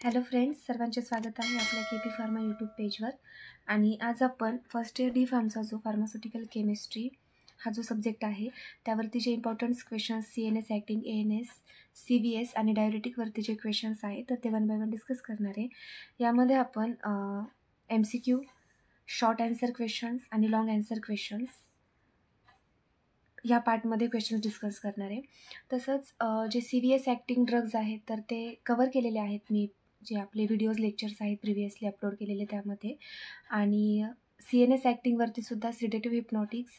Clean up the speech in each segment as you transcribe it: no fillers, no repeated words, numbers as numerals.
Hello friends, सर्वांचे स्वागत आहे आपल्या KP फार्मा यूट्यूब पेजवर. आणि आज आपण फर्स्ट इयर डी फार्मचा जो फार्मास्युटिकल केमिस्ट्री हा जो सब्जेक्ट आहे त्यावरती जे importants questions CNS acting ANS CVS आणि डायरेटिकवरती जे क्वेश्चन्स आहेत तर ते 1 बाय 1 डिस्कस करणार आहे. यामध्ये आपण MCQ, शॉर्ट आन्सर क्वेश्चन्स आणि लॉंग आन्सर क्वेश्चन्स ह्या पार्टमध्ये क्वेश्चन्स डिस्कस करणार आहे. तसंच जे CVS ॲक्टिंग ड्रग्ज आहेत तर ते कवर केलेले आहेत मी, जे आपले व्हिडिओज लेक्चर्स आहेत प्रिव्हियसली अपलोड केलेले त्यामध्ये. आणि CNS ॲक्टिंगवरती सुद्धा sedative hypnotics,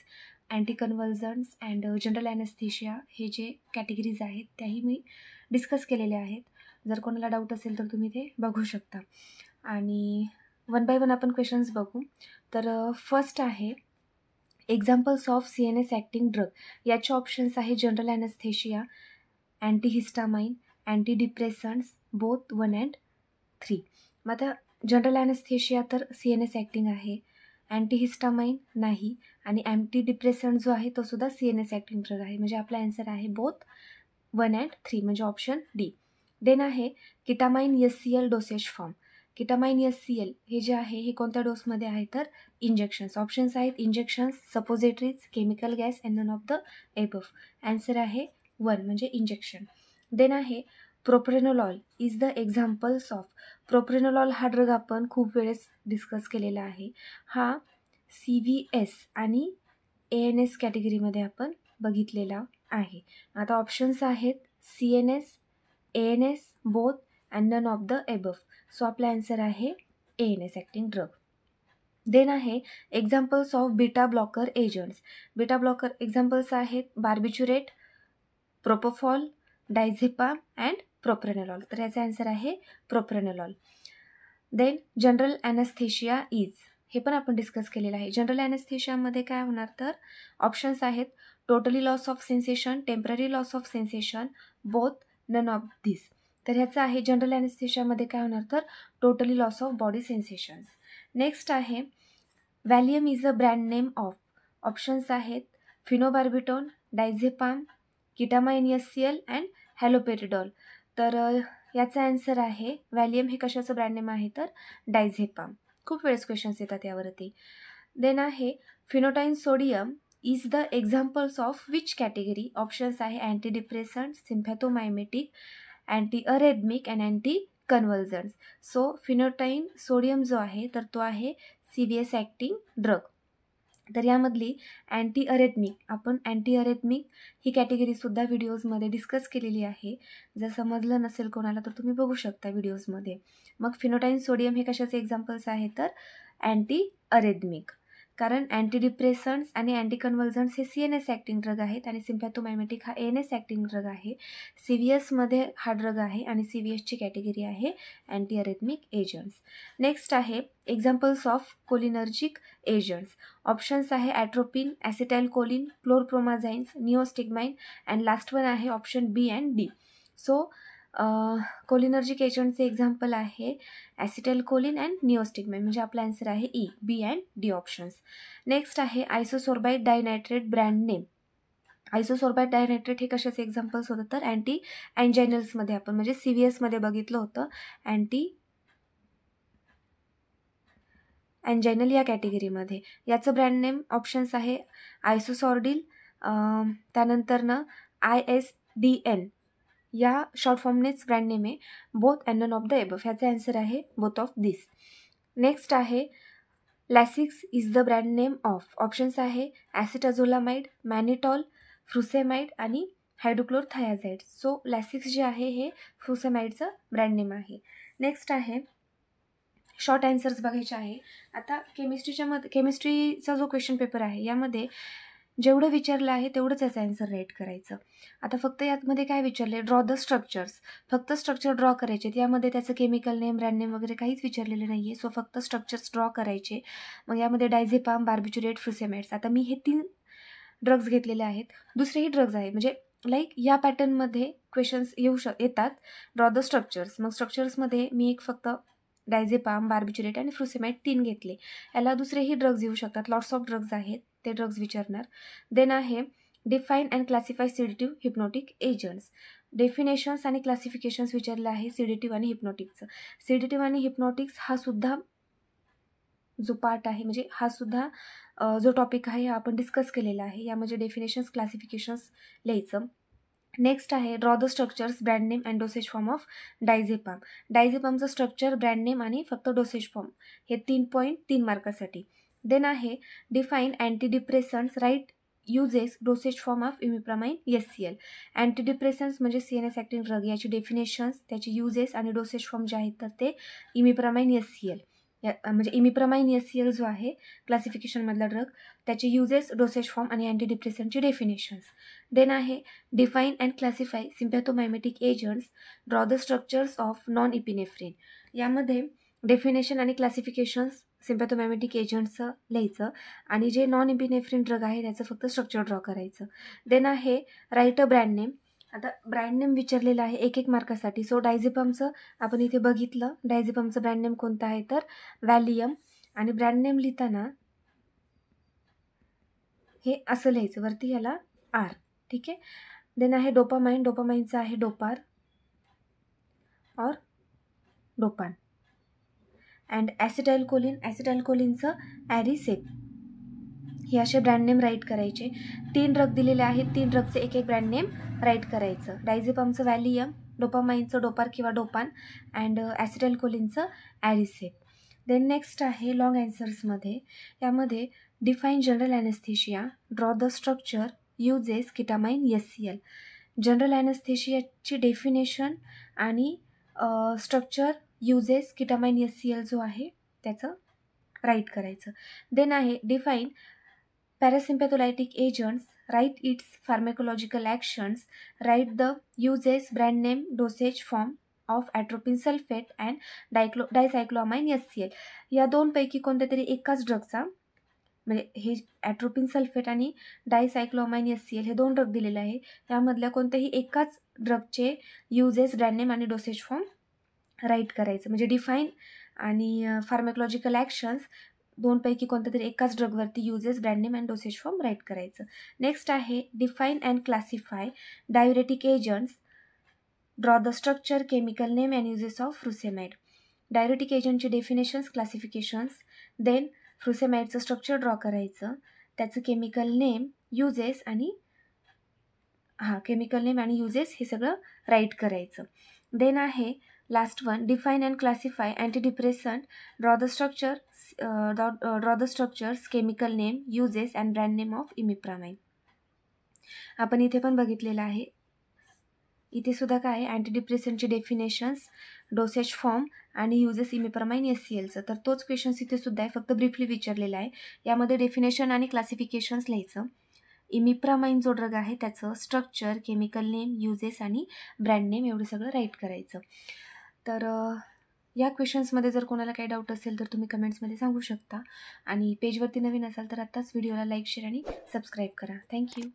anti convulsions and general anaesthesia हे जे कॅटेगरीज आहेत त्याही मी डिस्कस केलेले आहेत. जर कोणाला डाऊट असेल तर तुम्ही ते बघू शकता. आणि 1 बाय 1 आपण क्वेश्चन्स बघू. तर फर्स्ट आहे examples of CNS acting drug. याचे ऑप्शन्स आहे general anaesthesia, antihistamine, anti depressants, both 1 and 3. मग आता जनरल ॲनेस्थेशिया तर CNS ॲक्टिंग आहे, अँटीहिस्टामाइन नाही, आणि अँटी डिप्रेसंट जो आहे तो सुद्धा CNS ॲक्टिंग ड्रग आहे. म्हणजे आपला आन्सर आहे बोथ 1 and 3 म्हणजे ऑप्शन डी. देन आहे ketamine SCL dosage form. Ketamine SCL हे जे आहे हे कोणत्या डोसमध्ये आहे तर इंजेक्शन्स. ऑप्शन्स आहेत injections, suppositories, chemical gas and none of the above. Answer आहे 1 म्हणजे इंजेक्शन. देन आहे propranolol is the examples of. Propranolol हा ड्रग आपण खूप वेळेस डिस्कस केलेला आहे. हा CVS आणि ANS कॅटेगरीमध्ये आपण बघितलेला आहे. आता ऑप्शन्स आहेत CNS, ANS, both and none of the above. So आपला आन्सर आहे ANS ॲक्टिंग ड्रग. देन आहे examples of beta blocker agents. Beta blocker examples आहेत barbiturate, propofol, diazepam and propranolol. तर याचा आन्सर आहे propranolol. Then general anaesthesia is, हे पण आपण डिस्कस केलेलं आहे. जनरल ॲनेस्थेशियामध्ये काय होणार तर ऑप्शन्स आहेत totally loss of sensation, temporary loss of sensation, both none of this. तर ह्याचं आहे जनरल ॲनेस्थेशियामध्ये काय होणार तर totally loss of body sensations. Next आहे Valium is a brand name of. Options आहेत phenobarbitone, diazepam, ketamine SCL and haloperidol. तर याचा आन्सर आहे व्हॅलियम हे कशाचं ब्रँड नेम आहे तर डायझेपाम. खूप वेळेस क्वेश्चन्स येतात यावरती. देन आहे phenytoin sodium is the examples of which category. Options आहे anti depressant, sympathomimetic, anti arrhythmic and anti convulsions. So phenytoin sodium जो आहे तर तो आहे CVS ॲक्टिंग ड्रग. तर यामधली अँटी अरेथमिक, आपण अँटी अरेथमिक ही कॅटेगरीसुद्धा व्हिडिओजमध्ये डिस्कस केलेली आहे. जर समजलं नसेल कोणाला तर तुम्ही बघू शकता व्हिडिओजमध्ये. मग फिनोटाईन सोडियम हे कशाचे एक्झाम्पल्स आहे तर अँटी अरेथमिक. कारण अँटी डिप्रेसंट्स आणि अँटी कन्व्हल्जन्स हे CNS ॲक्टिंग ड्रग आहेत आणि सिम्पॅथोमायमेटिक हा ANS ॲक्टिंग ड्रग आहे. CVSमध्ये हा ड्रग आहे आणि CVSची कॅटेगरी आहे अँटी अरेथमिक एजंट्स. नेक्स्ट आहे examples of cholinergic agents. Options आहे ॲट्रोपिन, ॲसिटाइलकोलिन, क्लोरप्रोमाझाइन्स, निओस्टिग्माइन अँड लास्ट वन आहे option B and D. So cholinergic एजंटचे एक्झाम्पल आहे ॲसिटाइलकोलिन अँड निओस्टिग्माइन. म्हणजे आपला आन्सर आहे E, B and D options. Next आहे आयसोसोर्बाइट डायनायट्रेट ब्रँड नेम. आयसोसोर्बाइट डायनायट्रेट हे कशाचे एक्झाम्पल्स होतं तर अँटी अँजायनल्समध्ये आपण म्हणजे CVSमध्ये बघितलं होतं अँटी अँजायनल या कॅटेगरीमध्ये. याचं ब्रँड नेम ऑप्शन्स आहे आयसोसॉर्डिल, त्यानंतरनं ISDN या शॉर्ट फॉर्मनेच ब्रँड नेम आहे. Both and none of the above. ह्याचा आन्सर आहे बोथ ऑफ दिस. नेक्स्ट आहे Lasix is the brand name of. Options आहे ॲसिटाझोलामाइड, मॅनिटॉल, फ्रुसेमाइड आणि हायड्रोक्लोरथायाझाइड. सो लॅसिक्स जे आहे हे फ्रुसेमाइडचं ब्रँड नेम आहे. नेक्स्ट आहे शॉर्ट आन्सर्स बघायचे आहे. आता केमिस्ट्रीचा जो क्वेश्चन पेपर आहे यामध्ये जेवढं विचारलं आहे तेवढंच याचं आन्सर राईट करायचं. आता फक्त यामध्ये काय विचारले, ड्रॉ द स्ट्रक्चर्स. फक्त स्ट्रक्चर ड्रॉ करायचे. यामध्ये त्याचं केमिकल नेम, ब्रँड नेम वगैरे काहीच विचारलेलं नाही आहे. सो फक्त स्ट्रक्चर्स ड्रॉ करायचे. मग यामध्ये डायझेपाम, बार्बिच्युरेट, फ्रुसेमाइड्स. आता मी हे 3 ड्रग्ज घेतलेले आहेत. दुसरेही ड्रग्ज आहे म्हणजे लाईक या पॅटर्नमध्ये क्वेश्चन्स येतात. Draw the structures. मग स्ट्रक्चर्समध्ये मी एक फक्त डायझेपाम, बार्बिच्युरेट आणि फ्रुसेमाइड 3 घेतले. याला दुसरेही ड्रग्ज येऊ शकतात. लॉट्स ऑफ ड्रग्ज आहेत ते ड्रग्ज विचारणार. देन आहे define and classify सिडेटिव्ह hypnotic agents. Definitions आणि क्लासिफिकेशन्स विचारले आहे सिडेटिव्ह आणि हिप्नोटिक्सचं. सिडेटिव्ह आणि हिप्नोटिक्स हा सुद्धा जो पार्ट आहे, म्हणजे हा सुद्धा जो टॉपिक आहे हा आपण डिस्कस केलेला आहे. यामध्ये डेफिनेशन्स क्लासिफिकेशन्स लिहायचं. नेक्स्ट आहे draw the structures, brand name and dosage form of diazepam. डायझेपामचं स्ट्रक्चर, ब्रँड नेम आणि फक्त डोसेज फॉर्म हे 3.3 मार्कासाठी. देन आहे define antidepressants, write uses, dosage form of imipramine SCL. Antidepressants म्हणजे CNS ॲक्टिंग ड्रग, याची डेफिनेशन्स, त्याचे युजेस आणि डोसेज फॉर्म जे आहेत तर ते इमिप्रामाइन SCL म्हणजे इमिप्रामाइन SCL जो आहे क्लासिफिकेशनमधला ड्रग, त्याचे युजेस, डोसेज फॉर्म आणि अँटीडिप्रेसंटचे डेफिनेशन्स. देन आहे define and classify sympathomimetic agents, draw the structures of non epinephrine. यामध्ये डेफिनेशन आणि क्लासिफिकेशन्स सिम्पॅथोमायमेटिक एजंट्सचं लिहायचं आणि जे नॉन इपिनेफ्रिन ड्रग आहे त्याचं फक्त स्ट्रक्चर ड्रॉ करायचं. देन आहे राईट अ ब्रँड नेम. आता ब्रँड नेम विचारलेलं आहे 1 मार्कासाठी. सो डायझेपामचं आपण इथे बघितलं, डायझेपामचं ब्रँड नेम कोणतं आहे तर व्हॅलियम. आणि ब्रँड नेम लिहिताना हे असं लिहायचं, वरती ह्याला R. ठीक आहे. देन आहे डोपामाइन. डोपामाइनचं आहे डोपार और डोपान. अँड ॲसिटाइलकोलिन. ॲसिटाइलकोलिनचं ॲरिसेप. हे असे ब्रँड नेम राईट करायचे. 3 ड्रग दिलेले आहेत, 3 ड्रगचे एक ब्रँड नेम राईट करायचं. डायझेपामचं व्हॅलियम, डोपामाइनचं डोपार किंवा डोपान अँड ॲसिटाइलकोलिनचं ॲरिसेप. देन नेक्स्ट आहे लॉंग ॲन्सर्समध्ये. यामध्ये define general anaesthesia, draw the structure, uses, ketamine SCL. General ॲनेस्थेशियाची डेफिनेशन आणि स्ट्रक्चर, युजेस, किटामाइन SCL जो आहे त्याचं राईट करायचं. देन आहे define parasympatholytic agents, write its pharmacological actions, write the uses, brand name, dosage form of atropine sulphate and dicyclomine SCL. या दोनपैकी कोणत्या तरी एकाच ड्रगचा, म्हणजे हे ॲट्रोपिन सल्फेट आणि डायसायक्लोमाइन SCL हे 2 ड्रग दिलेले आहे, यामधल्या कोणत्याही एकाच ड्रगचे युजेस, ब्रँड नेम आणि डोसेज फॉर्म राईट करायचं. म्हणजे डिफाईन आणि फार्मॅकोलॉजिकल ॲक्शन्स दोनपैकी कोणत्या तरी एकाच ड्रगवरती uses, brand name and dosage form write करायचं. नेक्स्ट आहे define and classify diuretic agents, draw the structure, chemical name and uses of frusemide. Diuretic एजंटचे डेफिनेशन्स, क्लासिफिकेशन्स. देन फ्रुसेमाइडचं स्ट्रक्चर ड्रॉ करायचं, त्याचं केमिकल नेम, युजेस आणि chemical name आणि uses हे सगळं राईट करायचं. देन आहे last one define and classify antidepressant, draw the structures, chemical name, uses and brand name of imipramine. आपण इथे पण बघितलेलं आहे. इथे सुद्धा काय आहे, अँटीडिप्रेसंटचे डेफिनेशन्स, डोसेज फॉर्म आणि युजेस इमिप्रामाइन SCLचं. तर तोच क्वेश्चन्स इथे सुद्धा आहे, फक्त ब्रीफली विचारलेला आहे. यामध्ये डेफिनेशन आणि क्लासिफिकेशन्स लिहायचं. इमिप्रामाइन जो ड्रग आहे त्याचं स्ट्रक्चर, केमिकल नेम, युजेस आणि ब्रँड नेम एवढं सगळं राईट करायचं. तर या क्वेश्चन्समध्ये जर कोणाला काही डाऊट असेल तर तुम्ही कमेंट्समध्ये सांगू शकता. आणि पेजवरती नवीन असाल तर आत्ताच व्हिडिओला लाईक, शेअर आणि सबस्क्राईब करा. थँक्यू.